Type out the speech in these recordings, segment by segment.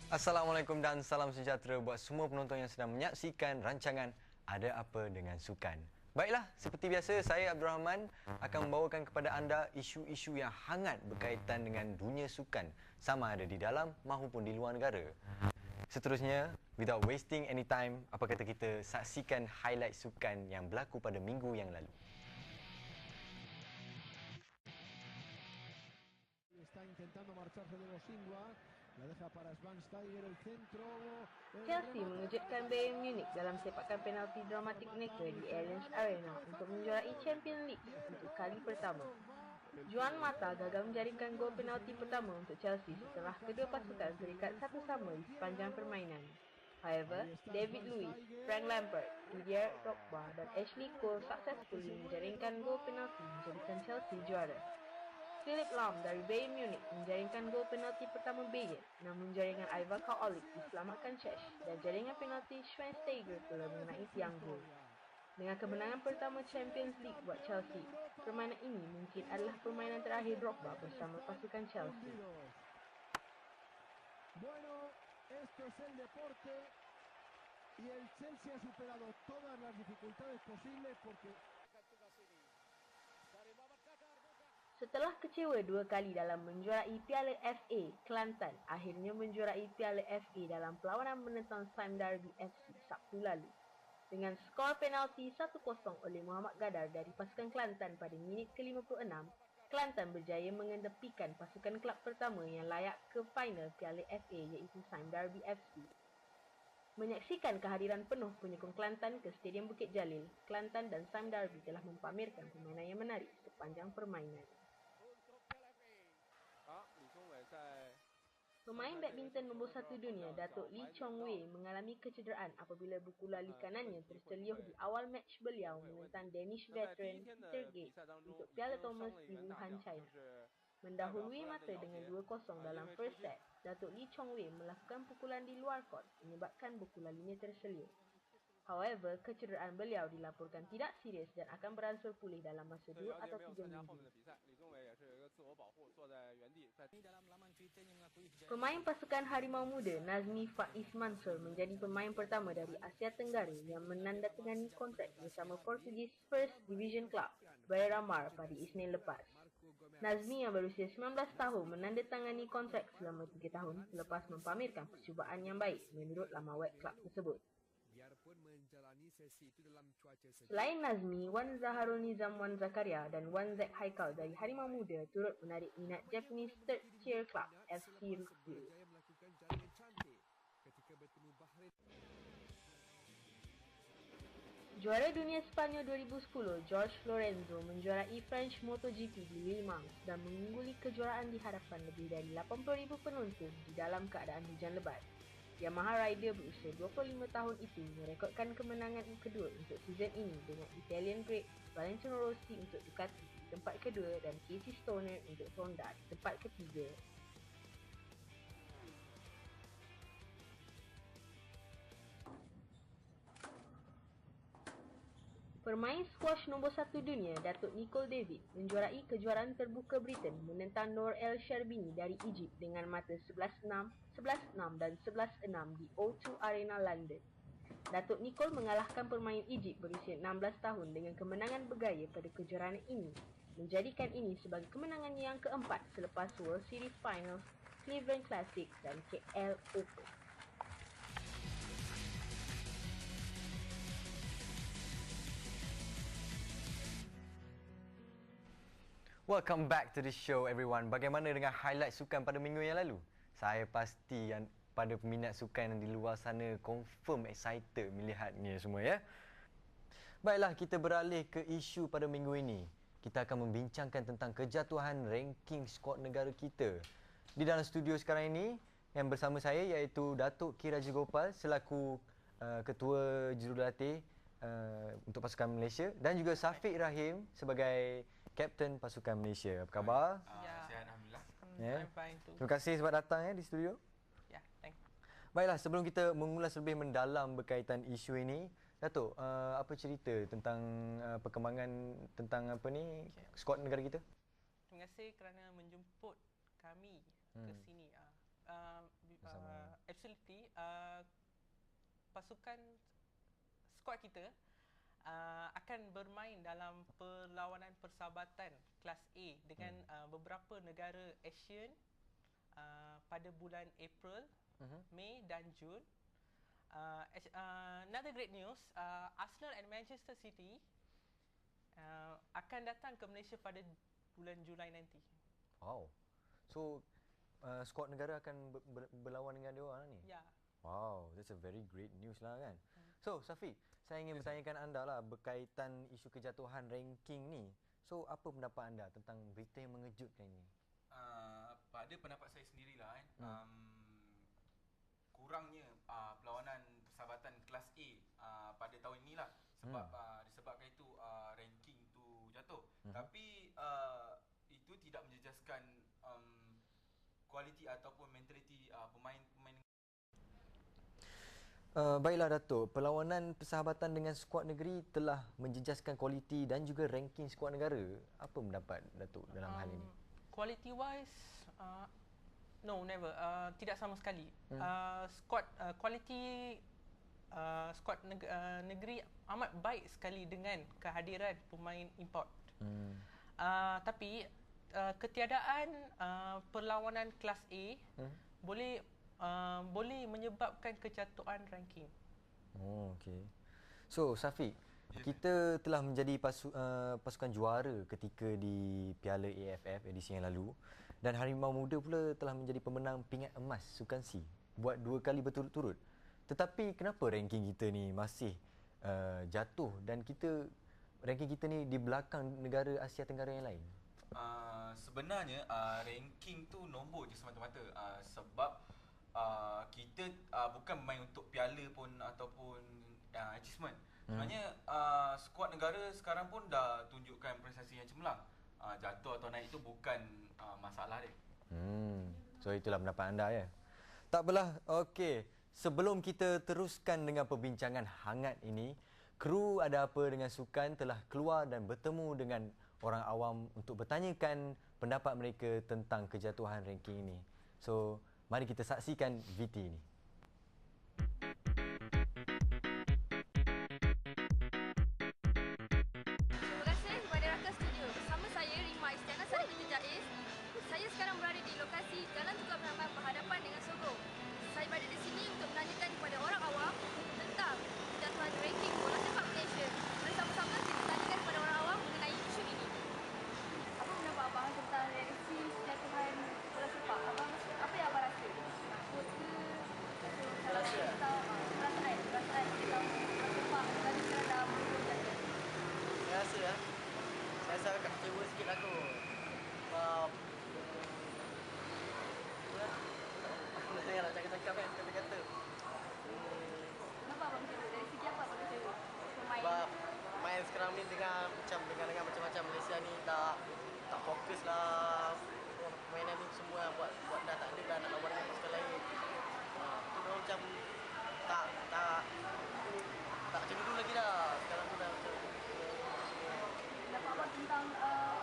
Assalamualaikum dan salam sejahtera buat semua penonton yang sedang menyaksikan rancangan Ada Apa Dengan Sukan. Baiklah, seperti biasa saya Abdul Rahman akan membawakan kepada anda isu-isu yang hangat berkaitan dengan dunia sukan sama ada di dalam maupun di luar negara. Seterusnya, without wasting any time, apa kata kita saksikan highlight sukan yang berlaku pada minggu yang lalu. Está intentando marcharse de los Ingua, la deja para Schweinsteiger, el centro. Chelsea mengejutkan Bayern Munich dalam sepakan penalti dramatik mereka di Allianz Arena untuk menjuarai Champions League untuk kali pertama. Juan Mata gagal menjaringkan gol penalti pertama untuk Chelsea setelah kedua pasukan terikat satu sama di sepanjang permainan. However, David Luiz, Frank Lampard, Didier Drogba dan Ashley Cole successfully menjaringkan gol penalti menjadikan Chelsea juara. Philip Lahm dari Bayern Munich menjaringkan gol penalti pertama Bayern, namun jaringan Ivan Kaolik diselamatkan Czech dan jaringan penalti Schweinsteiger pula mengenai tiang gol. Dengan kemenangan pertama Champions League buat Chelsea, permainan ini mungkin adalah permainan terakhir Drogba bersama pasukan Chelsea. Bueno, esto es el deporte y el Chelsea ha superado todas las dificultades posibles porque Setelah kecewa dua kali dalam menjuarai Piala FA, Kelantan akhirnya menjuarai Piala FA dalam perlawanan menentang Sime Darby FC Sabtu lalu. Dengan skor penalti 1-0 oleh Muhammad Gadar dari pasukan Kelantan pada minit ke-56, Kelantan berjaya mengedepikan pasukan kelab pertama yang layak ke final Piala FA iaitu Sime Darby FC. Menyaksikan kehadiran penuh penyokong Kelantan ke Stadium Bukit Jalil, Kelantan dan Sime Darby telah mempamerkan permainan yang menarik sepanjang permainan. Pemain badminton nombor 1 dunia Datuk Lee Chong Wei mengalami kecederaan apabila buku lali kanannya terceliuh di awal match beliau menentang Danish veteran Peter Gates untuk Piala Thomas di Wuhan, China. Mendahului mata dengan 2-0 dalam first set, Datuk Lee Chong Wei melakukan pukulan di luar court menyebabkan buku lalinya terseliuh. However, kecederaan beliau dilaporkan tidak serius dan akan beransur pulih dalam masa 2 atau 3 minggu. Pemain pasukan Harimau Muda Nazmi Faiz Mansur menjadi pemain pertama dari Asia Tenggara yang menandatangani kontrak bersama Portugis First Division Club Beira-Mar pada Isnin lepas. Nazmi yang berusia 19 tahun menandatangani kontrak selama 3 tahun selepas mempamerkan percubaan yang baik menurut laman web klub tersebut. Selain Nazmi, Wan Zaharul Nizam Wan Zakaria dan Wan Zek Haikal dari Harimau Muda turut menarik minat Japanese third tier club FC Rugby. Juara dunia Sepanyol 2010, George Lorenzo menjuarai French MotoGP di Le Mans dan mengungguli kejuaraan di hadapan lebih dari 80,000 penonton di dalam keadaan hujan lebat. Yamaha rider berusia 25 tahun itu merekodkan kemenangan kedua untuk season ini dengan Italian Great Valentino Rossi untuk Ducati di tempat kedua dan Casey Stoner untuk Honda di tempat ketiga. Pemain squash nombor 1 dunia Datuk Nicol David menjuarai kejuaraan terbuka Britain menentang Nour El Sherbini dari Egypt dengan mata 11-6, 11-6 dan 11-6 di O2 Arena London. Datuk Nicol mengalahkan pemain Egypt berusia 16 tahun dengan kemenangan bergaya pada kejuaraan ini, menjadikan ini sebagai kemenangannya yang keempat selepas World Series Finals, Cleveland Classic dan KL Open. Welcome back to the show everyone. Bagaimana dengan highlight sukan pada minggu yang lalu? Saya pasti yang pada peminat sukan yang di luar sana confirm excited melihatnya semua ya. Baiklah, kita beralih ke isu pada minggu ini. Kita akan membincangkan tentang kejatuhan ranking skuad negara kita. Di dalam studio sekarang ini yang bersama saya iaitu Datuk Kiraja Gopal selaku Ketua Jurulatih untuk pasukan Malaysia dan juga Safiq Rahim sebagai Kapten pasukan Malaysia. Apa khabar? Sihat, Alhamdulillah. Yeah. I'm fine too. Terima kasih sebab datang di studio. Yeah, thanks. Baiklah, sebelum kita mengulas lebih mendalam berkaitan isu ini, Datuk, apa cerita tentang perkembangan tentang skuad negara kita? Terima kasih kerana menjemput kami ke sini. bersama? Absolutely. Pasukan skuad kita akan bermain dalam perlawanan persahabatan kelas A dengan beberapa negara ASEAN pada bulan April, Mei dan Jun. Another great news, Arsenal and Manchester City akan datang ke Malaysia pada bulan Julai nanti. Wow. So skuad negara akan berlawan dengan dia orang ni? Ya. Wow, that's a very great news lah kan. So, Safiq, saya ingin bertanyakan anda lah berkaitan isu kejatuhan ranking ni. So, apa pendapat anda tentang berita yang mengejutkan ini? Pada pendapat saya sendirilah kurangnya perlawanan persahabatan kelas A pada tahun inilah sebab disebabkan itu ranking tu jatuh. Tapi itu tidak menjejaskan kualiti ataupun mentaliti pemain-pemain. Baiklah Datuk, perlawanan persahabatan dengan skuad negeri telah menjejaskan kualiti dan juga ranking skuad negara. Apa pendapat Datuk dalam hal ini? Quality wise, no, never. Tidak sama sekali. Kualiti skuad negeri amat baik sekali dengan kehadiran pemain import. Tapi ketiadaan perlawanan kelas A boleh menyebabkan kejatuhan ranking. Oh, okey. So, Safiq, kita telah menjadi pasukan juara ketika di Piala AFF edisi yang lalu dan Harimau Muda pula telah menjadi pemenang pingat emas Sukan C buat 2 kali berturut-turut. Tetapi kenapa ranking kita ni masih jatuh dan ranking kita ni di belakang negara Asia Tenggara yang lain? Sebenarnya ranking tu nombor je semata-mata sebab kita bukan bermain untuk piala pun ataupun achievement. Sebenarnya skuad negara sekarang pun dah tunjukkan prestasi yang cemerlang. Jatuh atau naik itu bukan masalah dia. So itulah pendapat anda ya. Tak apalah. Okey. Sebelum kita teruskan dengan perbincangan hangat ini, kru Ada Apa Dengan Sukan telah keluar dan bertemu dengan orang awam untuk bertanyakan pendapat mereka tentang kejatuhan ranking ini. So, mari kita saksikan VT ini. Terima kasih kepada Rakan Studio. Bersama saya, Rima Istiana Sari binti Jaiz. Saya sekarang berada di lokasi Jalan Tukar Penambang berhadapan dengan Sogo. Saya berada di sini untuk menanyakan kepada orang awam tentang kejatuhan ranking bola sepak Malaysia. Mari sama-sama kita bertanyakan kepada orang awam mengenai isu ini. Apa pendapat abang tentang reaksi kejatuhan bola sepak? Apa yang abang rasa? Takut ke? Perasaan kita bola sepak dan sekarang dah menurun jatuh. Saya rasa agak kecewa sikit lah tu. Sebab apa nak saya nak cakap-cakap kan, kata-kata. Kenapa abang kecewa? Dari segi apa abang kecewa? Pemain? Sebab main sekarang ni dengan macam-macam Malaysia ni tak fokus lah. Permainan ni semua buat dah tak ada dah nak lawan dengan pasukan lain. Tu dah macam tak macam dulu lagi dah. Sekarang tu dah macam Pendapat abang tentang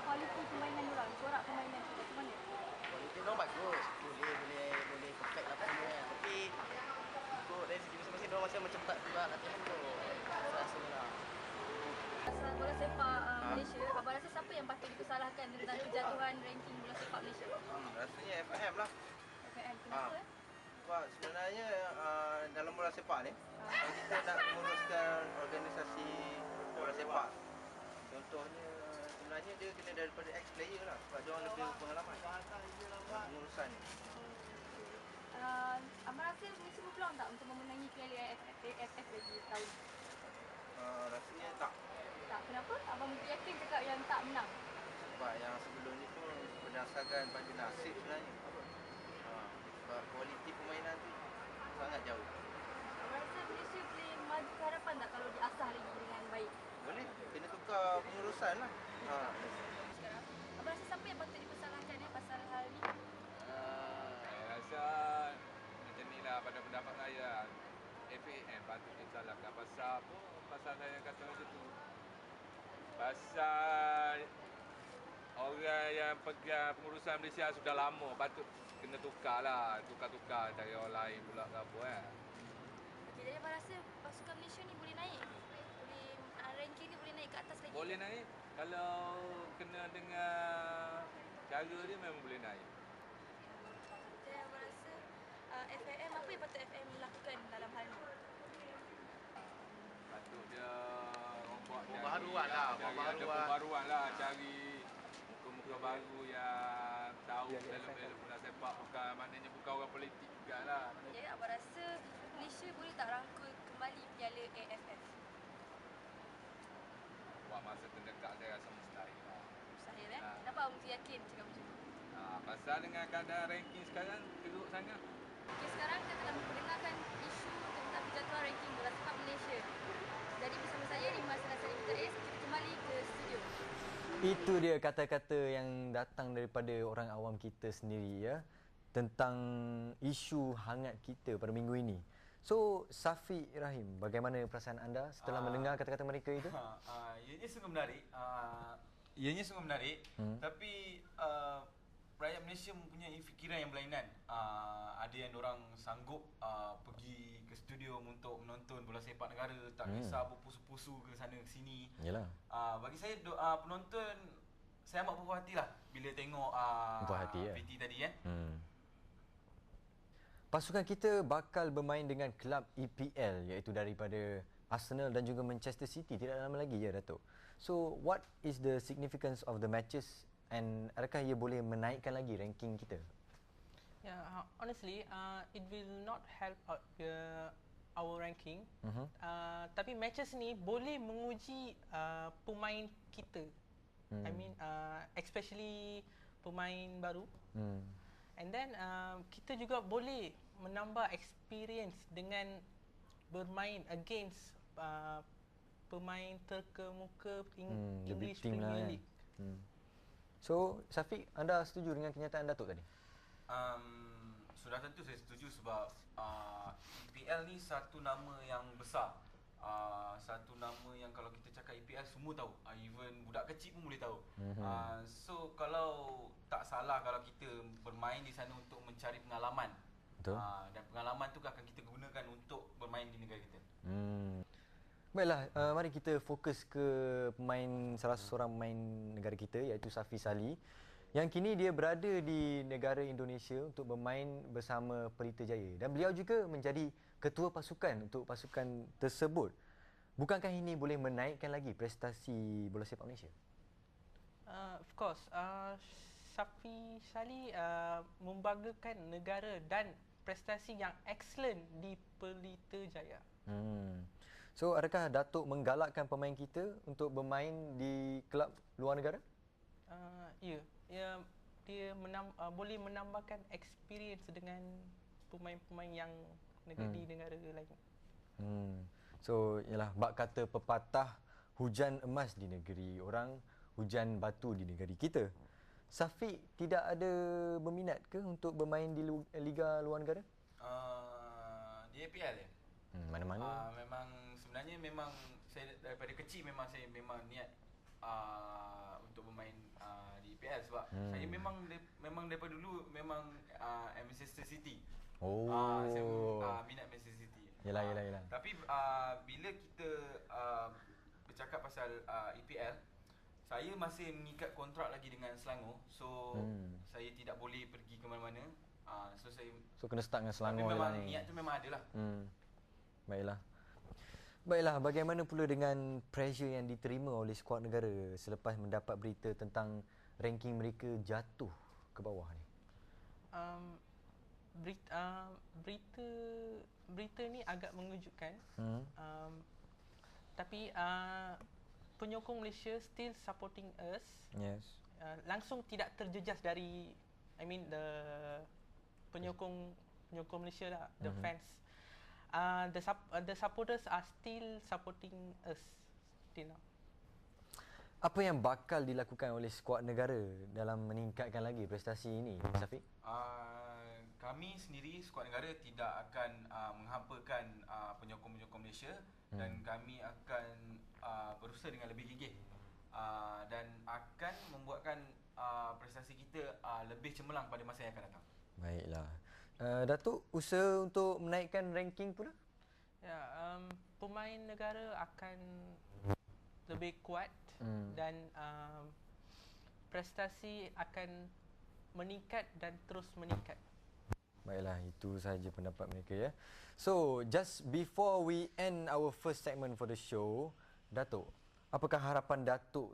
kualiti permainan diorang, corak permainan tu macam mana? kualiti diorang bagus. Boleh perfect lah semua kan. Tapi ikut dari segi masing-masing diorang macam tak juga latihan tu. Saya rasa lah. Pasal bola sepak Malaysia, abang rasa siapa yang patut dipersalahkan tentang kejatuhan ranking bola sepak Malaysia? Rasanya FIM lah. FAM, kenapa? Sebab sebenarnya dalam bola sepak ni, kalau kita nak menguruskan organisasi bola sepak, contohnya sebenarnya dia kena daripada ex-player lah. Sebab dia orang lebih pengalaman pengurusan ni. Abang rasa Malaysia berpeluang tak untuk memenangi Piala AFF lagi tahun ni? Rasanya tak. Tak, kenapa? Abang yakin cakap yang tak menang? Sebab yang sebelum ni pun berdasarkan pada nasib sebenarnya. Sebab kualiti permainan tu sangat jauh. Abang rasa Malaysia boleh maju ke hadapan tak kalau diasah lagi dengan baik? Boleh, kena tukar pengurusan lah. Sekarang, abang rasa siapa yang patut dipersalahkan pasal hal ni? Saya rasa macam ni lah pada pendapat saya. FAM patut disalahkan pasal apa? Pasal saya kata macam tu. Pasal orang yang pegang pengurusan Malaysia sudah lama patut kena tukar lah, tukar-tukar cari orang lain pula ke apa kan. Okey, jadi abang rasa pasukan Malaysia ni boleh naik? Boleh ranking ni boleh naik ke atas lagi? Boleh naik, kalau kena dengan cara dia memang boleh naik. Jadi abang rasa FAM, apa yang patut FAM lakukan dalam hal ni? Patut dia buat Pembaharuan lah, pembaharuan lah, cari muka-muka baru yang tahu dalam bola sepak, bukan maknanya bukan orang politik jugalah. Jadi abang rasa Malaysia boleh tak rangkul kembali Piala AFF? Buat masa terdekat saya rasa mustahil lah. Mustahil Ha. Kenapa abang mesti yakin cakap macam tu? Pasal dengan keadaan ranking sekarang teruk sangat. Okey, sekarang kita telah mendengarkan isu tentang penjatuhan ranking bola sepak Malaysia. Jadi bersama saya Rima Senasari Mita kita kembali ke studio. Itu dia kata-kata yang datang daripada orang awam kita sendiri ya, tentang isu hangat kita pada minggu ini. So, Safiq Rahim, bagaimana perasaan anda setelah mendengar kata-kata mereka itu? Ianya sungguh menarik. Ianya sungguh menarik. Tapi rakyat Malaysia mempunyai fikiran yang berlainan. Ada yang orang sanggup pergi ke studio untuk menonton bola sepak negara, tak kisah berpusu-pusu ke sana ke sini. Yalah. Bagi saya penonton, saya amat berpuas hatilah bila tengok VT tadi kan. Pasukan kita bakal bermain dengan kelab EPL iaitu daripada Arsenal dan juga Manchester City tidak lama lagi ya Datuk. So what is the significance of the matches and adakah ia boleh menaikkan lagi ranking kita? Yeah, honestly, it will not help out our ranking. Tapi matches ni boleh menguji pemain kita. I mean, especially pemain baru. And then kita juga boleh menambah experience dengan bermain against pemain terkemuka English Premier League. So, Safiq, anda setuju dengan kenyataan Datuk tadi? Sudah tentu saya setuju sebab EPL ni satu nama yang besar. Satu nama yang kalau kita cakap EPL semua tahu. Even budak kecil pun boleh tahu. So kalau tak salah kalau kita bermain di sana untuk mencari pengalaman. Betul. Dan pengalaman tu akan kita gunakan untuk bermain di negara kita. Baiklah, mari kita fokus ke salah seorang pemain negara kita iaitu Safi Salih yang kini dia berada di negara Indonesia untuk bermain bersama Pelita Jaya dan beliau juga menjadi ketua pasukan untuk pasukan tersebut. Bukankah ini boleh menaikkan lagi prestasi bola sepak Malaysia? Of course, Safi Salih membanggakan negara dan prestasi yang excellent di Pelita Jaya. So, adakah Datuk menggalakkan pemain kita untuk bermain di kelab luar negara? Ya, dia boleh menambahkan experience dengan pemain-pemain yang di negara lain. So, ialah bak kata pepatah hujan emas di negeri orang, hujan batu di negeri kita. Safiq tidak ada berminat ke untuk bermain di liga luar negara? Di APL ya? Mana-mana. Sebenarnya memang saya daripada kecil saya memang niat untuk bermain di EPL sebab saya memang daripada dulu memang Manchester City. Saya minat Manchester City. Yalah. Tapi bila kita bercakap pasal EPL, saya masih mengikat kontrak lagi dengan Selangor. So saya tidak boleh pergi ke mana-mana. So kena start dengan Selangor memang ni. niat tu memang ada lah. Baiklah, bagaimana pula dengan pressure yang diterima oleh skuad negara selepas mendapat berita tentang ranking mereka jatuh ke bawah ni? Berita ni agak mengejutkan. Tapi penyokong Malaysia still supporting us. Yes. Langsung tidak terjejas dari the penyokong Malaysia lah, the fans. The supporters are still supporting us till now. Apa yang bakal dilakukan oleh skuad negara dalam meningkatkan lagi prestasi ini, Safiq? Kami sendiri, skuad negara tidak akan menghampakan penyokong-penyokong Malaysia dan kami akan berusaha dengan lebih gigih dan akan membuatkan prestasi kita lebih cemerlang pada masa yang akan datang. Baiklah. Datuk, usaha untuk menaikkan ranking pula? Ya, pemain negara akan lebih kuat dan prestasi akan meningkat dan terus meningkat. Baiklah, itu sahaja pendapat mereka ya. So, just before we end our first segment for the show, Datuk, apakah harapan Datuk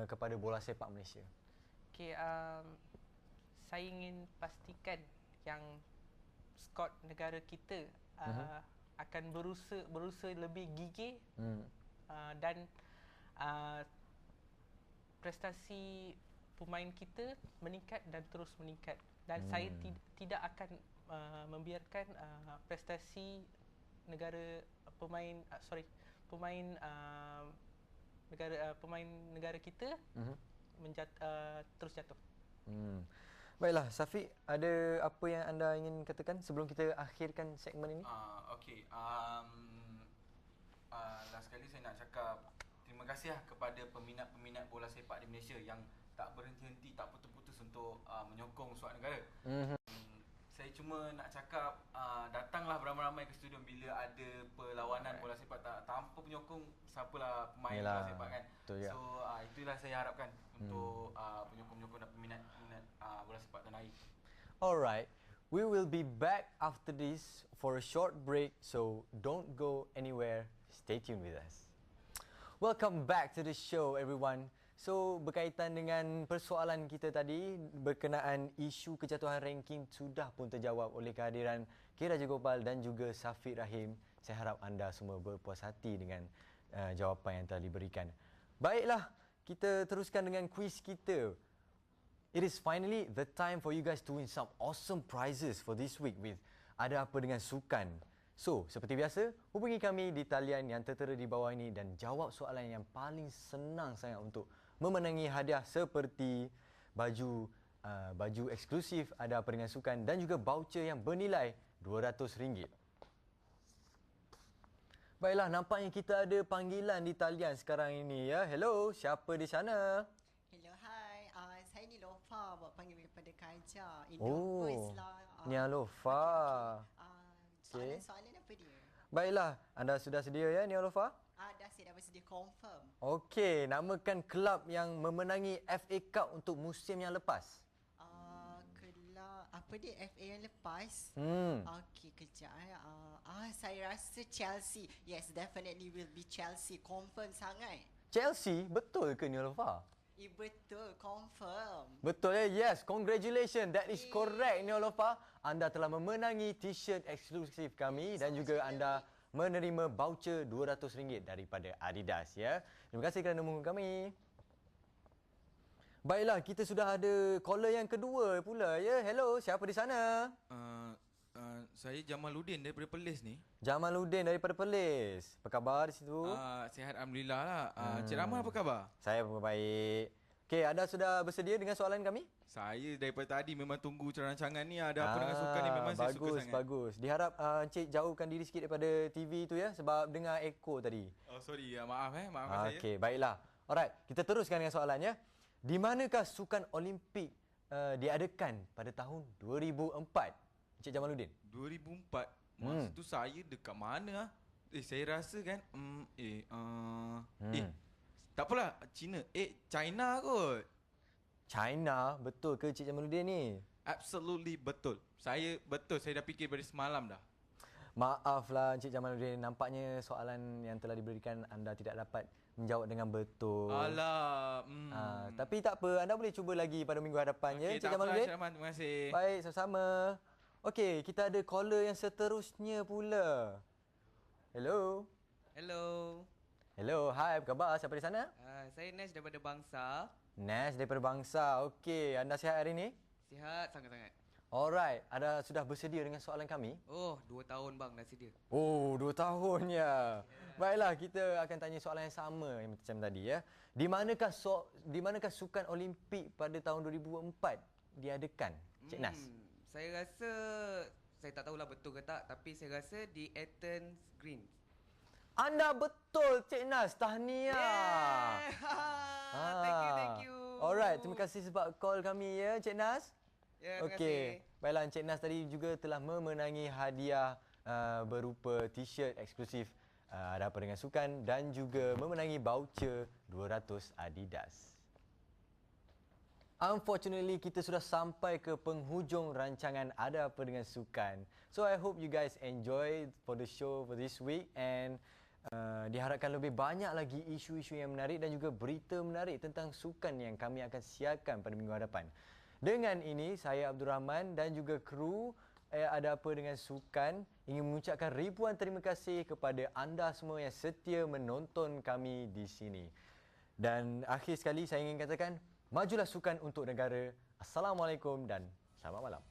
kepada bola sepak Malaysia? Okay, saya ingin pastikan yang skot negara kita akan berusaha lebih gigih dan prestasi pemain kita meningkat dan terus meningkat. Dan saya tidak akan membiarkan prestasi negara pemain negara kita terus jatuh. Baiklah, Safiq, ada apa yang anda ingin katakan sebelum kita akhirkan segmen ini? Okey, last sekali saya nak cakap terima kasih kepada peminat-peminat bola sepak di Malaysia yang tak berhenti-henti, tak putus-putus untuk menyokong suat negara. Saya cuma nak cakap datanglah beramai-ramai ke stadium bila ada perlawanan bola sepak, tanpa penyokong siapalah pemain bola sepak kan. So itulah saya harapkan untuk penyokong-penyokong dan peminat bola sepak tanah air. Alright, we will be back after this for a short break, so don't go anywhere. Stay tuned with us. Welcome back to the show, everyone. So, berkaitan dengan persoalan kita tadi berkenaan isu kejatuhan ranking sudah pun terjawab oleh kehadiran K. Raja Gopal dan juga Safiq Rahim. Saya harap anda semua berpuas hati dengan jawapan yang telah diberikan. Baiklah, kita teruskan dengan kuis kita. It is finally the time for you guys to win some awesome prizes for this week with Ada Apa Dengan Sukan. So, seperti biasa, hubungi kami di talian yang tertera di bawah ini dan jawab soalan yang paling senang sangat untuk memenangi hadiah seperti baju eksklusif Ada Apa Dengan Sukan dan juga voucher yang bernilai RM200. Baiklah, nampaknya kita ada panggilan di talian sekarang ini ya. Hello, siapa di sana? Hello, hi. Saya Nilofa buat panggil daripada Kaja. Oh, Nilofa. Soalan apa dia? Baiklah, anda sudah sedia ya Nilofa? Dah bersedia confirm. Okey, namakan kelab yang memenangi FA Cup untuk musim yang lepas. Kelab apa dia FA yang lepas? Okey, kejap saya rasa Chelsea. Yes, definitely will be Chelsea. Confirm sangat. Chelsea, betul ke Nilofa? Betul, confirm. Betul ya? Yes, congratulations. That is correct Nilofa. Anda telah memenangi t-shirt eksklusif kami dan juga anda menerima voucher RM200 daripada Adidas ya. Terima kasih kerana menghubungi kami. Baiklah, kita sudah ada caller yang kedua pula ya. Hello, siapa di sana? Saya Jamaluddin daripada Perlis ni. Jamaluddin daripada Perlis. Apa khabar di situ? Sihat alhamdulillah lah. Cik Rahman apa khabar? Saya pun baik. Okey, anda sudah bersedia dengan soalan kami? Saya daripada tadi memang tunggu rancangan ni. Ada apa dengan sukan ni memang saya suka sangat. Bagus. Diharap Encik jauhkan diri sikit daripada TV tu ya sebab dengar echo tadi. Oh sorry, maafkan saya. Okey, baiklah. Alright, kita teruskan dengan soalannya. Di manakah sukan Olimpik diadakan pada tahun 2004? Encik Jamaluddin. 2004? Masa tu saya dekat mana saya rasa kan tak apalah, China kot. China, betul ke Cik Jamaluddin ni? Absolutely betul. Saya dah fikir dari semalam dah. Maaflah Encik Jamaluddin, nampaknya soalan yang telah diberikan anda tidak dapat menjawab dengan betul. Alah. Tapi tak apa, anda boleh cuba lagi pada minggu hadapan ya Encik Jamaluddin. Terima kasih. Baik, sama-sama. Okey, kita ada caller yang seterusnya pula. Hello. Hello, hai, apa khabar? Siapa di sana? Saya Nash daripada Bangsa. Nash daripada Bangsa. Okey, anda sihat hari ini? Sihat sangat-sangat. Alright, anda sudah bersedia dengan soalan kami? Oh, 2 tahun bang dah sedia. Oh, 2 tahun ya. Baiklah, kita akan tanya soalan yang sama yang macam tadi ya. Di manakah sukan Olimpik pada tahun 2004 diadakan? Cik Nas. Saya rasa, saya tak tahulah betul ke tak, tapi saya rasa di Athens Green. Anda betul, Cik Nas. Tahniah. Yeah. Thank you. Alright, terima kasih sebab call kami ya, Cik Nas. Ya, terima Okey. kasih. Baiklah, Encik Nas tadi juga telah memenangi hadiah berupa t-shirt eksklusif Ada Apa Dengan Sukan dan juga memenangi voucher 200 Adidas. Unfortunately, kita sudah sampai ke penghujung rancangan Ada Apa Dengan Sukan. So I hope you guys enjoy for the show for this week and diharapkan lebih banyak lagi isu-isu yang menarik dan juga berita menarik tentang sukan yang kami akan siarkan pada minggu hadapan. Dengan ini, saya Abdul Rahman dan juga kru Ada Apa Dengan Sukan ingin mengucapkan ribuan terima kasih kepada anda semua yang setia menonton kami di sini. Dan akhir sekali saya ingin katakan, majulah sukan untuk negara. Assalamualaikum dan selamat malam.